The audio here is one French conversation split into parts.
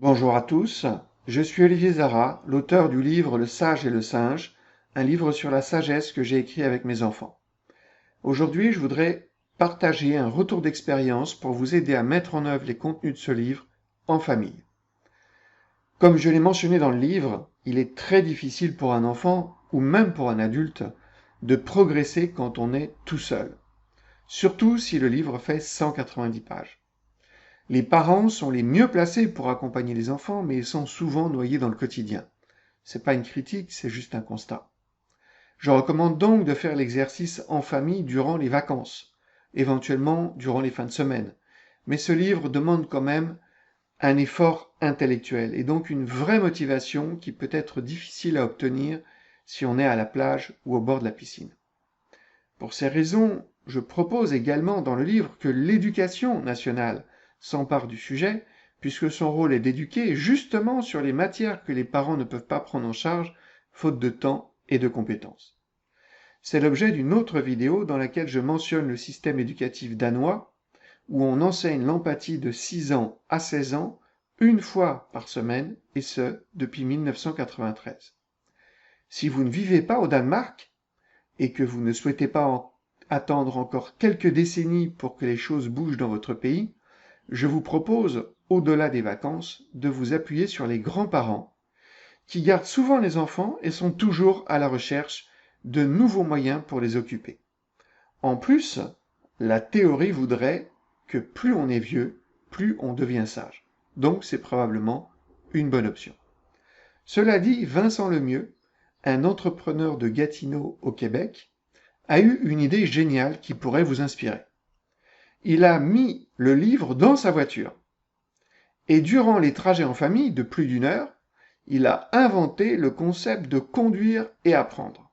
Bonjour à tous, je suis Olivier Zara, l'auteur du livre Le Sage et le Singe, un livre sur la sagesse que j'ai écrit avec mes enfants. Aujourd'hui, je voudrais partager un retour d'expérience pour vous aider à mettre en œuvre les contenus de ce livre en famille. Comme je l'ai mentionné dans le livre, il est très difficile pour un enfant, ou même pour un adulte, de progresser quand on est tout seul. Surtout si le livre fait 190 pages. Les parents sont les mieux placés pour accompagner les enfants, mais ils sont souvent noyés dans le quotidien. C'est pas une critique, c'est juste un constat. Je recommande donc de faire l'exercice en famille durant les vacances, éventuellement durant les fins de semaine. Mais ce livre demande quand même un effort intellectuel et donc une vraie motivation qui peut être difficile à obtenir si on est à la plage ou au bord de la piscine. Pour ces raisons, je propose également dans le livre que l'éducation nationale s'empare du sujet, puisque son rôle est d'éduquer justement sur les matières que les parents ne peuvent pas prendre en charge, faute de temps et de compétences. C'est l'objet d'une autre vidéo dans laquelle je mentionne le système éducatif danois, où on enseigne l'empathie de 6 ans à 16 ans, une fois par semaine, et ce, depuis 1993. Si vous ne vivez pas au Danemark, et que vous ne souhaitez pas attendre encore quelques décennies pour que les choses bougent dans votre pays, je vous propose, au-delà des vacances, de vous appuyer sur les grands-parents, qui gardent souvent les enfants et sont toujours à la recherche de nouveaux moyens pour les occuper. En plus, la théorie voudrait que plus on est vieux, plus on devient sage. Donc c'est probablement une bonne option. Cela dit, Vincent Lemieux, un entrepreneur de Gatineau au Québec, a eu une idée géniale qui pourrait vous inspirer. Il a mis le livre dans sa voiture. Et durant les trajets en famille de plus d'une heure, il a inventé le concept de conduire et apprendre.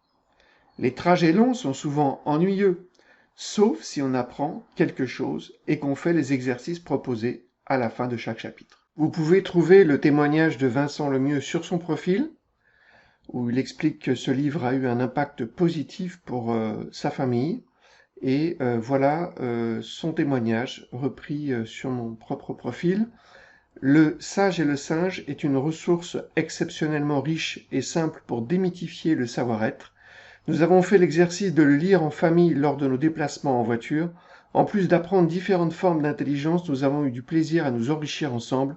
Les trajets longs sont souvent ennuyeux, sauf si on apprend quelque chose et qu'on fait les exercices proposés à la fin de chaque chapitre. Vous pouvez trouver le témoignage de Vincent Lemieux sur son profil, où il explique que ce livre a eu un impact positif pour sa famille. Et voilà son témoignage repris sur mon propre profil. Le Sage et le Singe est une ressource exceptionnellement riche et simple pour démythifier le savoir-être. Nous avons fait l'exercice de le lire en famille lors de nos déplacements en voiture. En plus d'apprendre différentes formes d'intelligence, nous avons eu du plaisir à nous enrichir ensemble.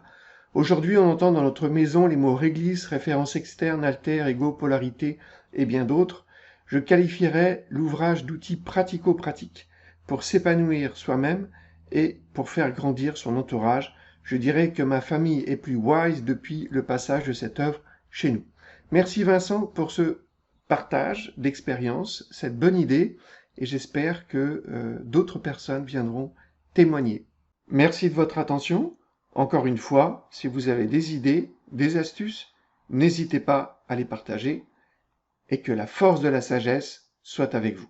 Aujourd'hui, on entend dans notre maison les mots réglisse, référence externe, alter, ego, polarité et bien d'autres. Je qualifierais l'ouvrage d'outils pratico-pratiques pour s'épanouir soi-même et pour faire grandir son entourage. Je dirais que ma famille est plus wise depuis le passage de cette œuvre chez nous. Merci Vincent pour ce partage d'expérience, cette bonne idée, et j'espère que d'autres personnes viendront témoigner. Merci de votre attention. Encore une fois, si vous avez des idées, des astuces, n'hésitez pas à les partager et que la force de la sagesse soit avec vous.